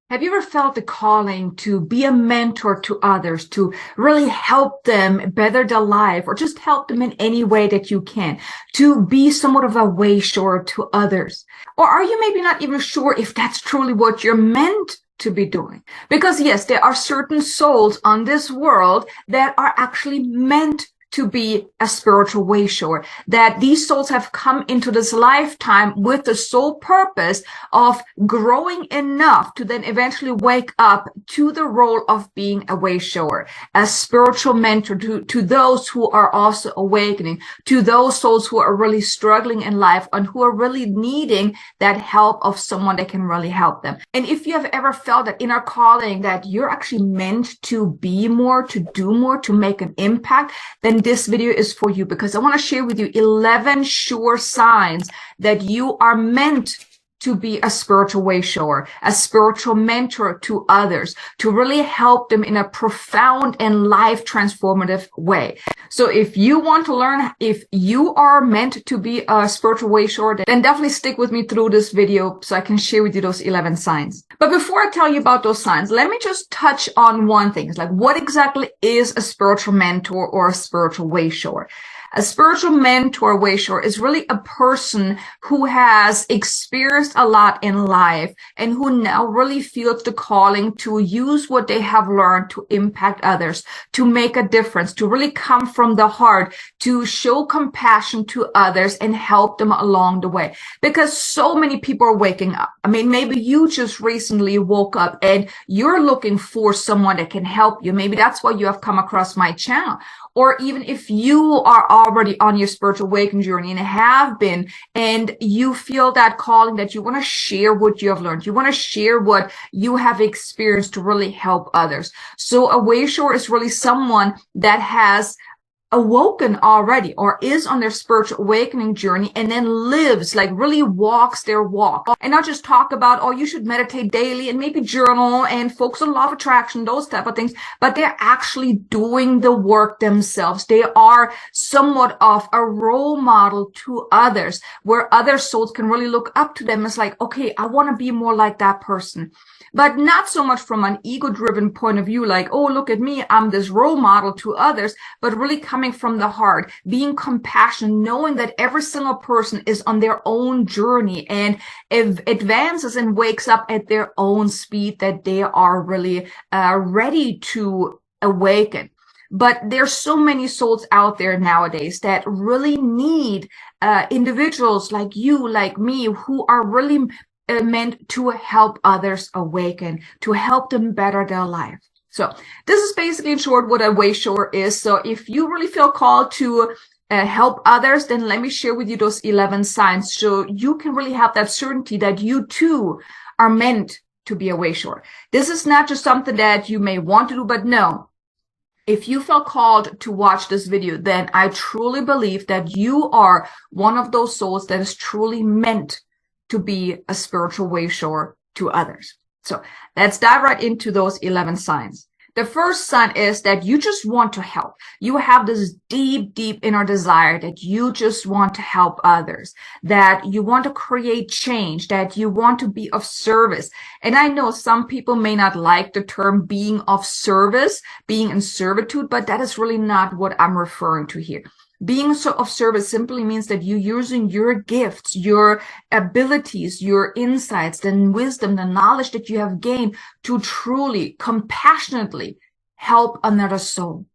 Have you ever felt the calling to be a mentor to others, to really help them better their life, or just help them in any way that you can, to be somewhat of a wayshower to others? Or are you maybe not even sure if that's truly what you're meant to be doing? Because yes, there are certain souls on this world that are actually meant to be a spiritual wayshower, that these souls have come into this lifetime with the sole purpose of growing enough to then eventually wake up to the role of being a wayshower, a spiritual mentor to those who are also awakening, to those souls who are really struggling in life and who are really needing that help of someone that can really help them. And if you have ever felt that inner calling that you're actually meant to be more, to do more, to make an impact, then this video is for you, because I want to share with you 11 sure signs that you are meant to be a spiritual wayshower, a spiritual mentor to others, to really help them in a profound and life transformative way. So if you want to learn if you are meant to be a spiritual wayshower, then definitely stick with me through this video so I can share with you those 11 signs. But before I tell you about those signs, let me just touch on one thing. It's like, what exactly is a spiritual mentor or a spiritual wayshower? A spiritual mentor wayshower is really a person who has experienced a lot in life and who now really feels the calling to use what they have learned to impact others, to make a difference, to really come from the heart, to show compassion to others and help them along the way. Because so many people are waking up. I mean, maybe you just recently woke up and you're looking for someone that can help you. Maybe that's why you have come across my channel. Or even if you are already on your spiritual awakening journey and have been, and you feel that calling that you want to share what you have learned, you want to share what you have experienced to really help others. So a wayshower is really someone that has awoken already or is on their spiritual awakening journey and then lives, like really walks their walk, and not just talk about, oh, you should meditate daily and maybe journal and focus on law of attraction, those type of things, but they're actually doing the work themselves. They are somewhat of a role model to others, where other souls can really look up to them as like, okay, I want to be more like that person. But not so much from an ego-driven point of view, like, oh, look at me, I'm this role model to others, but really coming from the heart, being compassionate, knowing that every single person is on their own journey and advances and wakes up at their own speed, that they are really ready to awaken. But there's so many souls out there nowadays that really need individuals like you, like me, who are really meant to help others awaken, to help them better their life. So this is basically in short what a wayshower is. So if you really feel called to help others, then let me share with you those 11 signs so you can really have that certainty that you too are meant to be a wayshower. This is not just something that you may want to do, but no. If you feel called to watch this video, then I truly believe that you are one of those souls that is truly meant to be a spiritual wayshower to others. So let's dive right into those 11 signs. The first sign is that you just want to help. You have this deep, deep inner desire that you just want to help others, that you want to create change, that you want to be of service. And I know some people may not like the term being of service, being in servitude, but that is really not what I'm referring to here. Being of service simply means that you're using your gifts, your abilities, your insights, the wisdom, the knowledge that you have gained to truly, compassionately help another soul.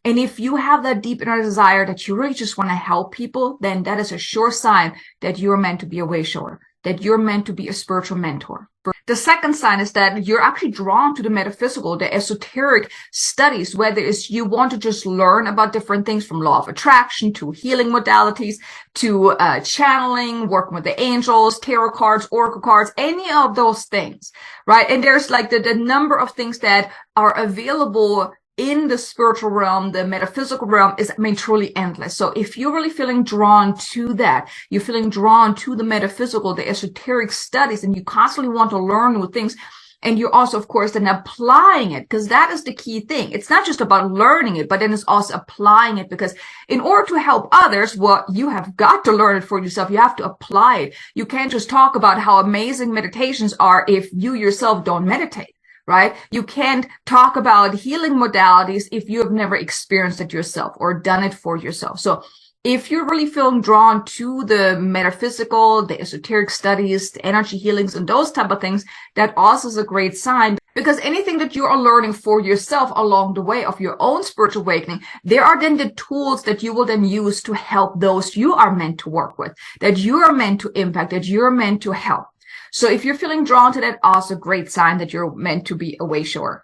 And if you have that deep inner desire that you really just want to help people, then that is a sure sign that you're meant to be a wayshower, that you're meant to be a spiritual mentor. The second sign is that you're actually drawn to the metaphysical, the esoteric studies, whether it's you want to just learn about different things from law of attraction to healing modalities to channeling, working with the angels, tarot cards, oracle cards, any of those things, right? And there's like the number of things that are available in the spiritual realm, the metaphysical realm is, I mean, truly endless. So if you're really feeling drawn to that, you're feeling drawn to the metaphysical, the esoteric studies, and you constantly want to learn new things, And you're also, of course, then applying it, because that is the key thing. It's not just about learning it, but then it's also applying it, because in order to help others, well, you have got to learn it for yourself. You have to apply it. You can't just talk about how amazing meditations are if you yourself don't meditate, right? You can't talk about healing modalities if you have never experienced it yourself or done it for yourself. So if you're really feeling drawn to the metaphysical, the esoteric studies, the energy healings, and those type of things, that also is a great sign, because anything that you are learning for yourself along the way of your own spiritual awakening, there are then the tools that you will then use to help those you are meant to work with, that you are meant to impact, that you're meant to help. So if you're feeling drawn to that, also great sign that you're meant to be a Wayshower.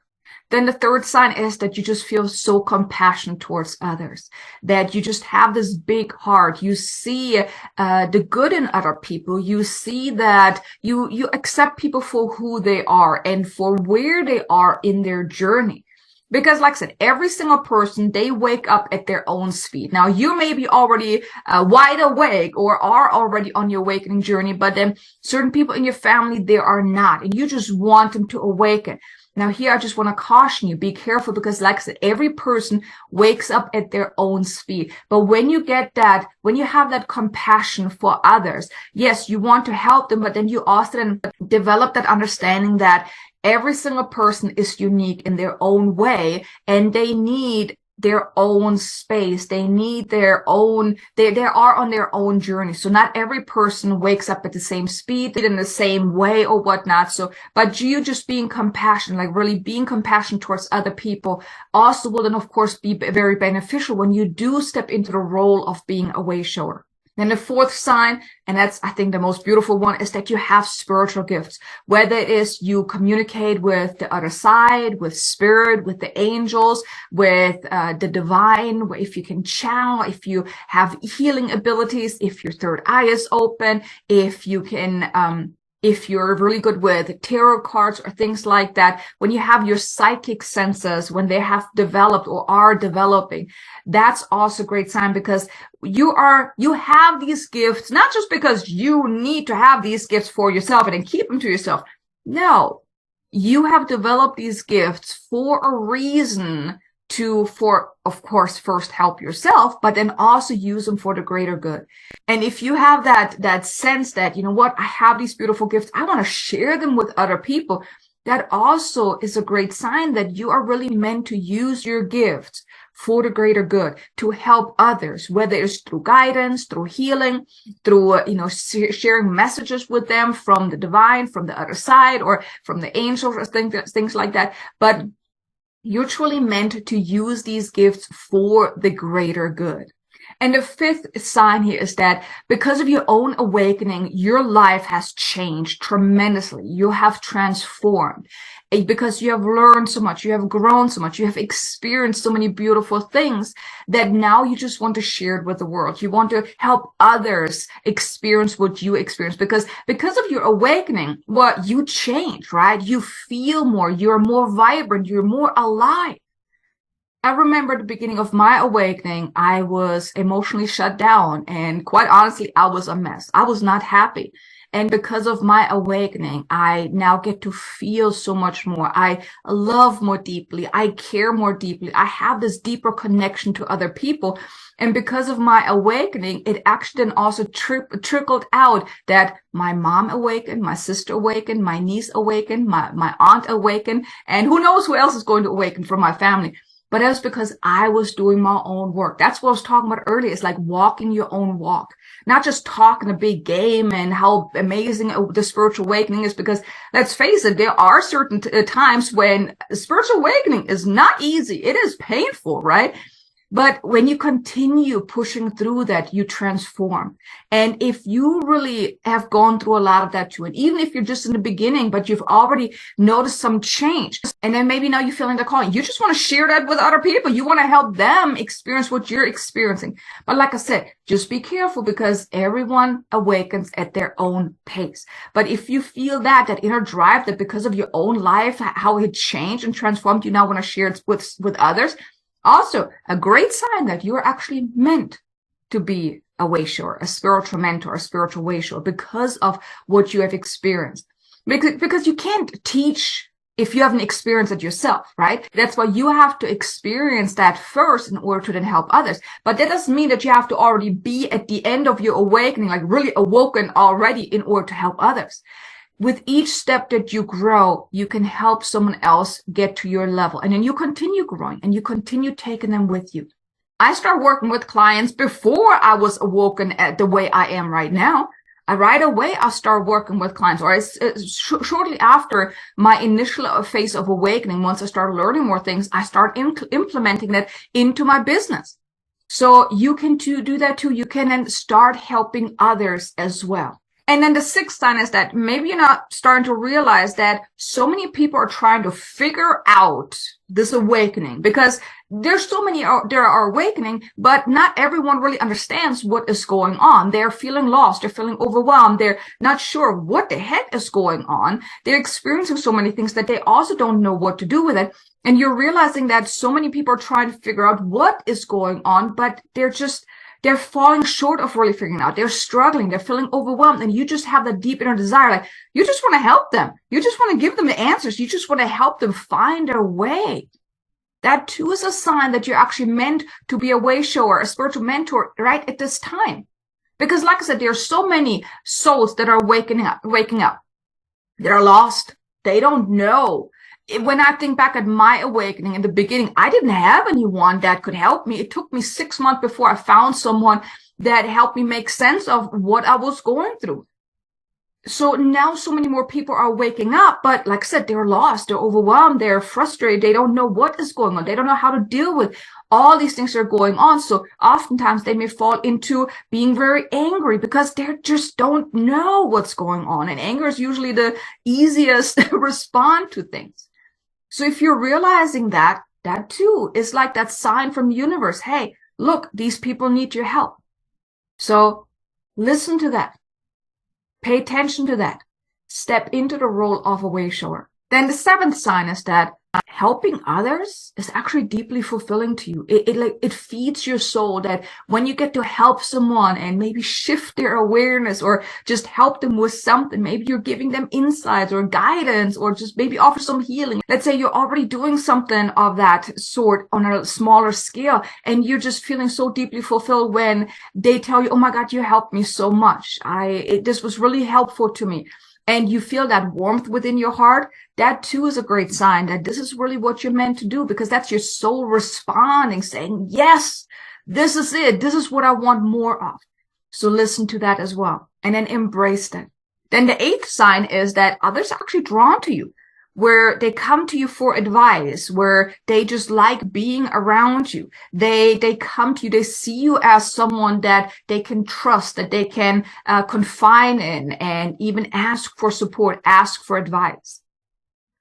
Then the third sign is that you just feel so compassionate towards others, that you just have this big heart. You see the good in other people. You see that you accept people for who they are and for where they are in their journey. Because like I said, every single person, they wake up at their own speed. Now, you may be already wide awake or are already on your awakening journey, but then certain people in your family, they are not, and you just want them to awaken. Now, here, I just want to caution you, be careful, because like I said, every person wakes up at their own speed. But when you get that, when you have that compassion for others, yes, you want to help them, but then you also then develop that understanding that every single person is unique in their own way, and they need their own space. They need their own, they are on their own journey. So not every person wakes up at the same speed, in the same way or whatnot. So, but you just being compassionate, like really being compassionate towards other people, also will then of course be very beneficial when you do step into the role of being a Wayshower. Then the fourth sign, and that's, I think, the most beautiful one, is that you have spiritual gifts. Whether it is you communicate with the other side, with spirit, with the angels, with the divine, if you can channel, if you have healing abilities, if your third eye is open, if you can, if you're really good with tarot cards or things like that, when you have your psychic senses, when they have developed or are developing, that's also a great sign, because you have these gifts, not just because you need to have these gifts for yourself and then keep them to yourself. No, you have developed these gifts for a reason, of course, first help yourself, but then also use them for the greater good. And if you have that sense that, you know what, I have these beautiful gifts, I want to share them with other people, that also is a great sign that you are really meant to use your gifts for the greater good, to help others, whether it's through guidance, through healing, through, sharing messages with them from the divine, from the other side, or from the angels, or things like that. But you're truly meant to use these gifts for the greater good. And the fifth sign here is that because of your own awakening, your life has changed tremendously. You have transformed because you have learned so much, you have grown so much, you have experienced so many beautiful things that now you just want to share it with the world. You want to help others experience what you experience, because of your awakening, well, you change, right? You feel more, you're more vibrant, you're more alive. I remember at the beginning of my awakening, I was emotionally shut down, and quite honestly, I was a mess. I was not happy. And because of my awakening, I now get to feel so much more. I love more deeply. I care more deeply. I have this deeper connection to other people. And because of my awakening, it actually then also trickled out that my mom awakened, my sister awakened, my niece awakened, my aunt awakened, and who knows who else is going to awaken from my family. But that was because I was doing my own work. That's what I was talking about earlier. It's like walking your own walk, not just talking a big game and how amazing the spiritual awakening is, because let's face it, there are certain times when spiritual awakening is not easy. It is painful, right? But when you continue pushing through that, you transform. And if you really have gone through a lot of that too, and even if you're just in the beginning, but you've already noticed some change, and then maybe now you're feeling the calling, you just want to share that with other people. You want to help them experience what you're experiencing. But like I said, just be careful, because everyone awakens at their own pace. But if you feel that inner drive, that because of your own life, how it changed and transformed, you now want to share it with others, also a great sign that you're actually meant to be a Wayshower, a spiritual mentor, a spiritual Wayshower, because of what you have experienced. Because you can't teach if you haven't experienced it yourself, right? That's why you have to experience that first in order to then help others. But that doesn't mean that you have to already be at the end of your awakening, like really awoken already in order to help others. With each step that you grow, you can help someone else get to your level. And then you continue growing and you continue taking them with you. I started working with clients before I was awoken at the way I am right now. Right away, I started working with clients, or shortly after my initial phase of awakening, once I started learning more things, I started implementing that into my business. So you can do that too. You can then start helping others as well. And then the sixth sign is that maybe you're not starting to realize that so many people are trying to figure out this awakening, because there's so many there are awakening, but not everyone really understands what is going on. They're feeling lost. They're feeling overwhelmed. They're not sure what the heck is going on. They're experiencing so many things that they also don't know what to do with it. And you're realizing that so many people are trying to figure out what is going on, but they're falling short of really figuring out. They're struggling. They're feeling overwhelmed. And you just have that deep inner desire. Like, you just want to help them. You just want to give them the answers. You just want to help them find their way. That too is a sign that you're actually meant to be a wayshower, a spiritual mentor right at this time. Because like I said, there are so many souls that are waking up. They're lost. They don't know. When I think back at my awakening in the beginning, I didn't have anyone that could help me. It took me 6 months before I found someone that helped me make sense of what I was going through. So now so many more people are waking up, but like I said, they're lost, they're overwhelmed, they're frustrated, they don't know what is going on, they don't know how to deal with all these things that are going on. So oftentimes they may fall into being very angry because they just don't know what's going on. And anger is usually the easiest response to things. So if you're realizing that too is like that sign from the universe. Hey, look, these people need your help. So listen to that. Pay attention to that. Step into the role of a wayshower. Then the seventh sign is that helping others is actually deeply fulfilling to you. It feeds your soul, that when you get to help someone and maybe shift their awareness or just help them with something, maybe you're giving them insights or guidance or just maybe offer some healing. Let's say you're already doing something of that sort on a smaller scale and you're just feeling so deeply fulfilled when they tell you, oh my God, you helped me so much. This was really helpful to me. And you feel that warmth within your heart, that too is a great sign that this is really what you're meant to do, because that's your soul responding, saying, yes, this is it. This is what I want more of. So listen to that as well, and then embrace that. Then the eighth sign is that others are actually drawn to you, where they come to you for advice, where they just like being around you. They come to you, they see you as someone that they can trust, that they can confide in, and even ask for support, ask for advice.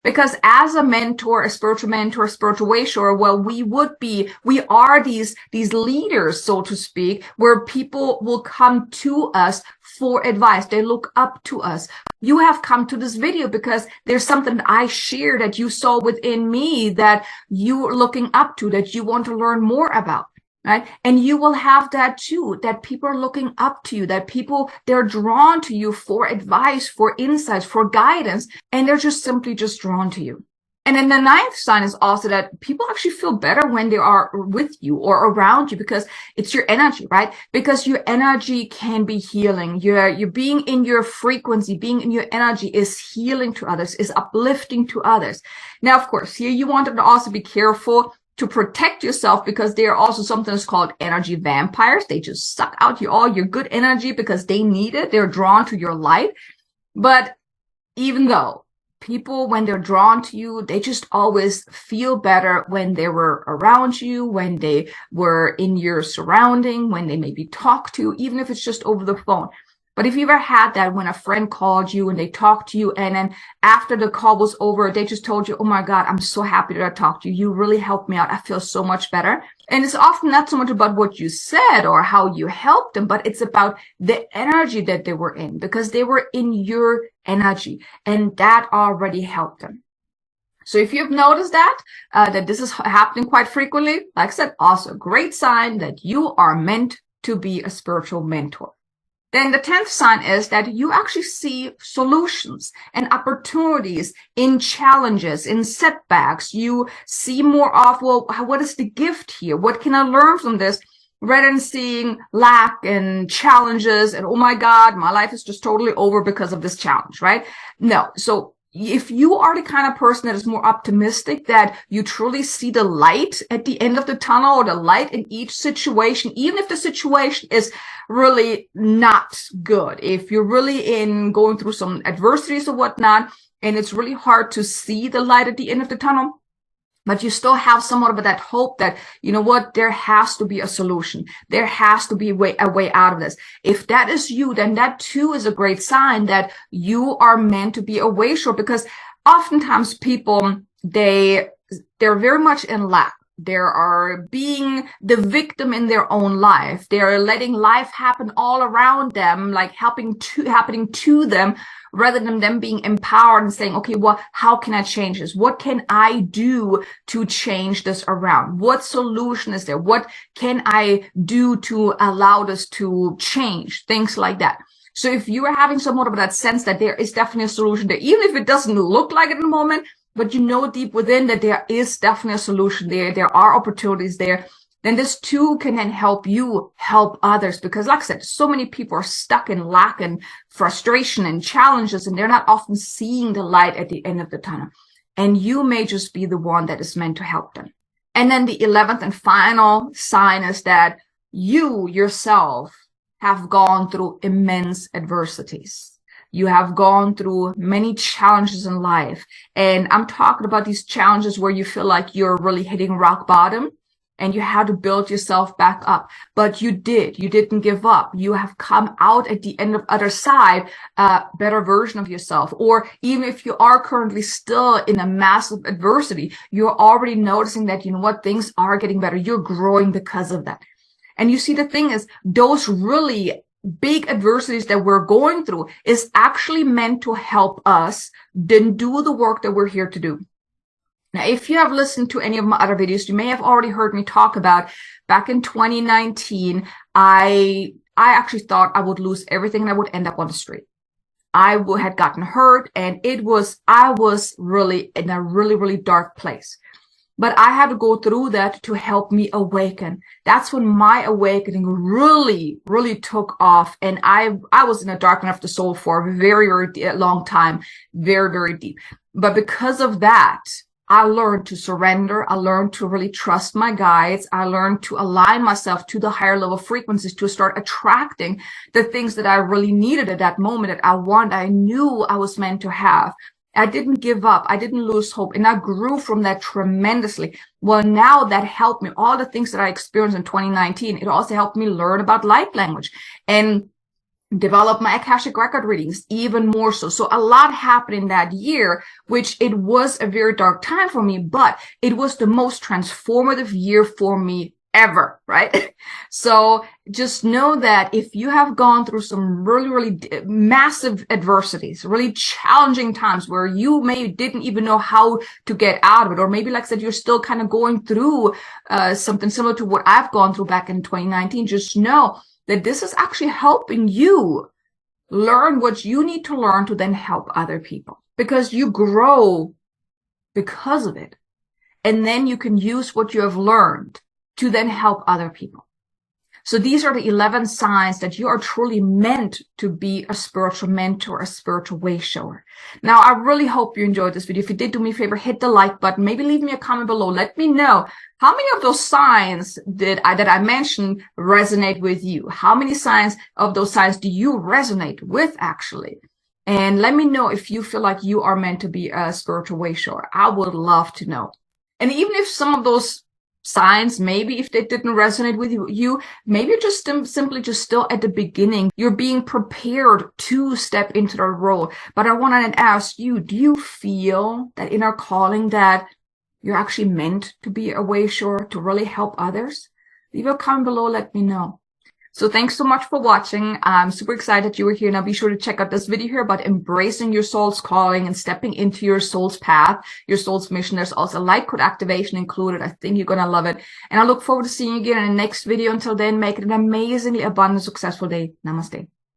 Because as a mentor, a spiritual wayshower, well, we are these leaders, so to speak, where people will come to us for advice. They look up to us. You have come to this video because there's something I share that you saw within me that you're looking up to, that you want to learn more about. Right? And you will have that too, that people are looking up to you, that they're drawn to you for advice, for insights, for guidance, and they're just simply drawn to you. And then the ninth sign is also that people actually feel better when they are with you or around you, because it's your energy, right? Because your energy can be healing. You're being in your frequency, being in your energy is healing to others, is uplifting to others. Now, of course, here you want to also be careful to protect yourself, because there are also something that's called energy vampires. They just suck out all your good energy because they need it. They're drawn to your light. But even though people, when they're drawn to you, they just always feel better when they were around you, when they were in your surrounding, when they maybe talk to you, even if it's just over the phone. But if you ever had that when a friend called you and they talked to you, and then after the call was over, they just told you, oh my God, I'm so happy that I talked to you. You really helped me out. I feel so much better. And it's often not so much about what you said or how you helped them, but it's about the energy that they were in, because they were in your energy, and that already helped them. So if you've noticed that this is happening quite frequently, like I said, also a great sign that you are meant to be a spiritual mentor. Then the 10th sign is that you actually see solutions and opportunities in challenges, in setbacks. You see more of, well, what is the gift here? What can I learn from this? Rather than seeing lack and challenges and, oh my God, my life is just totally over because of this challenge, right? No. So if you are the kind of person that is more optimistic, that you truly see the light at the end of the tunnel, or the light in each situation, even if the situation is really not good, if you're really going through some adversities or whatnot, and it's really hard to see the light at the end of the tunnel, but you still have somewhat of that hope that, you know what, there has to be a solution. There has to be a way out of this. If that is you, then that too is a great sign that you are meant to be a wayshower, because oftentimes people, they're very much in lack. They are being the victim in their own life. They're letting life happen all around them, like happening to them, rather than them being empowered and saying, okay, well, how can I change this? What can I do to change this around? What solution is there? What can I do to allow this to change? Things like that. So if you are having somewhat of that sense that there is definitely a solution there, even if it doesn't look like it in the moment, but you know deep within that there is definitely a solution there, there are opportunities there, then this too can then help you help others. Because like I said, so many people are stuck in lack and frustration and challenges, and they're not often seeing the light at the end of the tunnel. And you may just be the one that is meant to help them. And then the 11th and final sign is that you yourself have gone through immense adversities. You have gone through many challenges in life. And I'm talking about these challenges where you feel like you're really hitting rock bottom and you had to build yourself back up. But you didn't give up. You have come out at the end of other side, a better version of yourself. Or even if you are currently still in a massive adversity, you're already noticing that, you know what, things are getting better. You're growing because of that. And you see, the thing is, those really big adversities that we're going through is actually meant to help us then do the work that we're here to do. Now, if you have listened to any of my other videos, you may have already heard me talk about back in 2019, I actually thought I would lose everything and I would end up on the street. I had gotten hurt, and I was really in a really, really dark place. But I had to go through that to help me awaken. That's when my awakening really, really took off. And I was in a dark enough to soul for a very, very long time, very, very deep. But because of that, I learned to surrender. I learned to really trust my guides. I learned to align myself to the higher level frequencies, to start attracting the things that I really needed at that moment, that I knew I was meant to have. I didn't give up. I didn't lose hope. And I grew from that tremendously. Well, now that helped me. All the things that I experienced in 2019, it also helped me learn about light language and develop my Akashic record readings even more so. So a lot happened in that year, which it was a very dark time for me, but it was the most transformative year for me ever, right? So just know that if you have gone through some really, really massive adversities, really challenging times where you didn't even know how to get out of it, or maybe like I said, you're still kind of going through something similar to what I've gone through back in 2019, just know that this is actually helping you learn what you need to learn to then help other people, because you grow because of it. And then you can use what you have learned to then help other people. So these are the 11 signs that you are truly meant to be a spiritual mentor, a spiritual way shower. Now, I really hope you enjoyed this video. If you did, do me a favor, hit the like button. Maybe leave me a comment below. Let me know how many of those signs that I mentioned resonate with you. How many signs of those signs do you resonate with, actually? And let me know if you feel like you are meant to be a spiritual way shower. I would love to know. And even if some of those signs, maybe if they didn't resonate with you, maybe you're just simply just still at the beginning. You're being prepared to step into the role. But I want to ask you, do you feel that inner calling that you're actually meant to be a way shower, to really help others? Leave a comment below, let me know. So thanks so much for watching. I'm super excited that you were here. Now be sure to check out this video here about embracing your soul's calling and stepping into your soul's path, your soul's mission. There's also a light code activation included. I think you're going to love it. And I look forward to seeing you again in the next video. Until then, make it an amazingly abundant, successful day. Namaste.